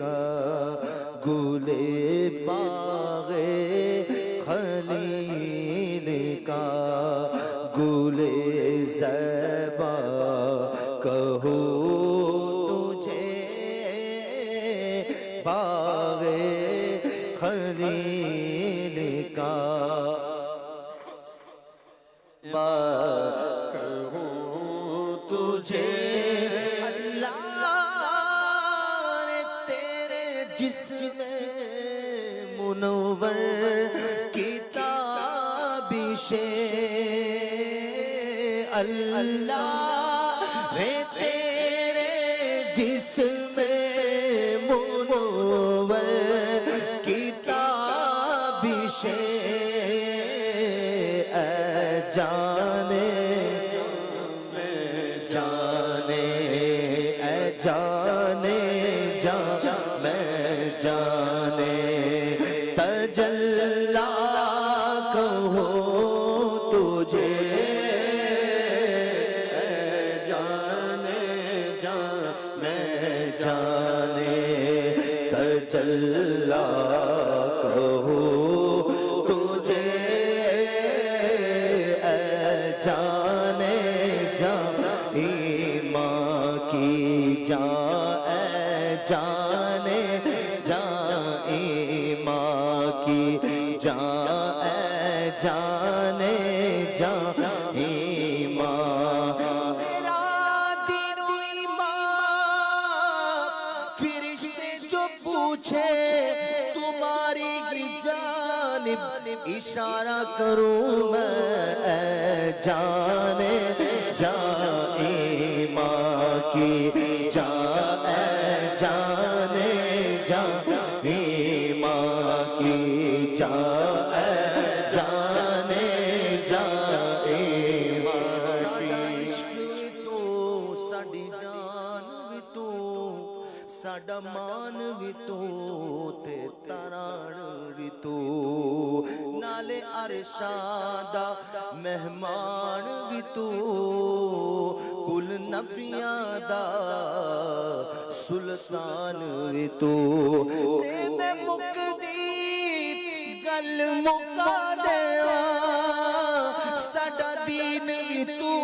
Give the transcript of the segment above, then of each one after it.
کا گل باغ خلیل کا گل زیبا کہو تجھے باغ خلیل کا کہوں تجھے اللہ تیرے جسم منور کی تابش اللہ تیرے جسم منور کی تابش جانے جانے میں جانے تجلا کہو تجھے جانے میں جانے تجلا کہو تجھے جانے ایمان کی جانے ایمان کی جانے ایمان میرا دین و ایمان فرشتے جو پوچھے تمہاری جانب اشارہ کروں میں جانے ایمان کی جانے ایمان کی جانے عشق بھی تو ساڈی جان بھی تو ساڈا مان بھی تو تے تران بھی تو نالے عرشاں دا مہمان بھی تو کل نبیاں دا سلطان بھی تو میں مکدی گل مکا دیا ساڈا دین بھی تو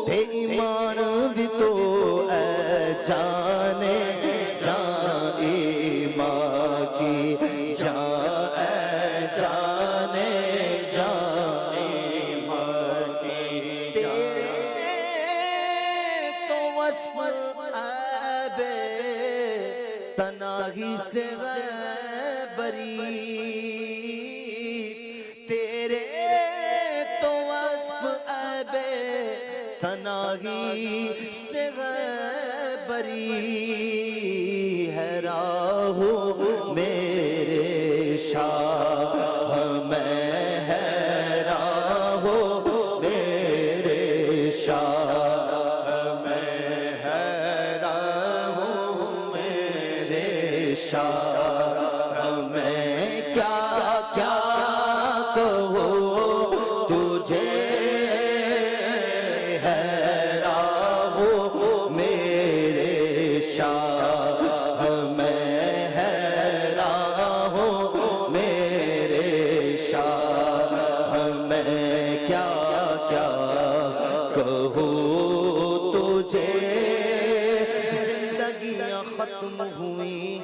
تے ایمان بھی تو اے جانے ایمان کی جانے ایمان کی تیرے تو وصف عیب تناہی سے بری تیرے تو وصف عیب تناہی سے بری ہے راہ میرے شاہ میں حیران ہو میرے شاہ میں حیران ہوں میرے شاہ میں کیا کیا کہوں تجھے حیران ہوں میرے شاہ میں حیران ہوں میرے شاہ میں کیا کیا کہوں تجھے زندگیاں ختم ہوئیں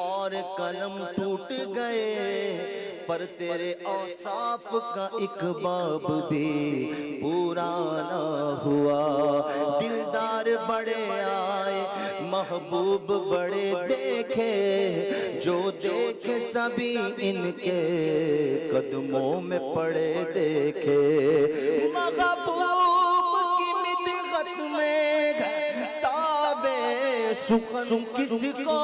اور قلم ٹوٹ گئے پر تیرے اوصاف کا ایک باب بھی پورا نہ ہوا دلدار بڑے آئے محبوب بڑے دیکھے جو دیکھے سبھی ان کے قدموں میں پڑے دیکھے محبوب کی مدحت میں تابے سخن کس کو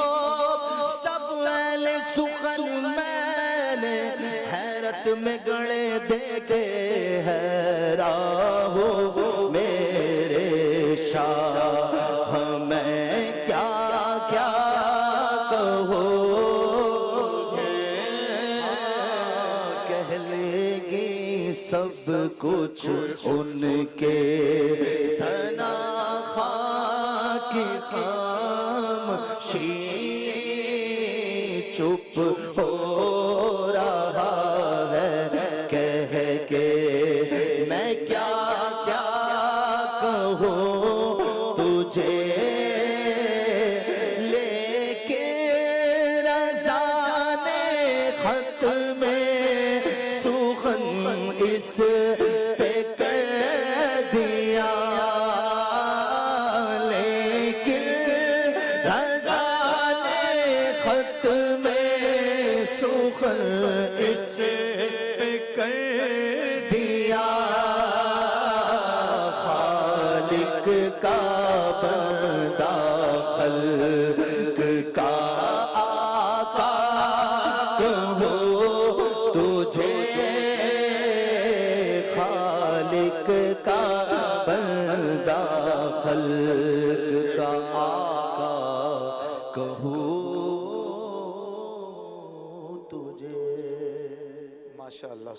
سب اہل سخن میں نے حیرت میں گڑے دیکھے حیران ہو میرے شاہ میں کیا کیا کہوں کہہ لے گی سب کچھ ان کے ثنا خاک خاموشی چپ ہو رہا ہے کہہ کے میں کیا کیا کہوں تجھے لیکن رضا نے خط میں سخن اس پہ کر دیا لیکن رضا نے خط میں سخن اس پہ کر دیا خالق کا بندہ خلق کا آقا کہو تجھے خالق کا بندہ خلق کا آقا کہو تجھے ماشاءاللہ.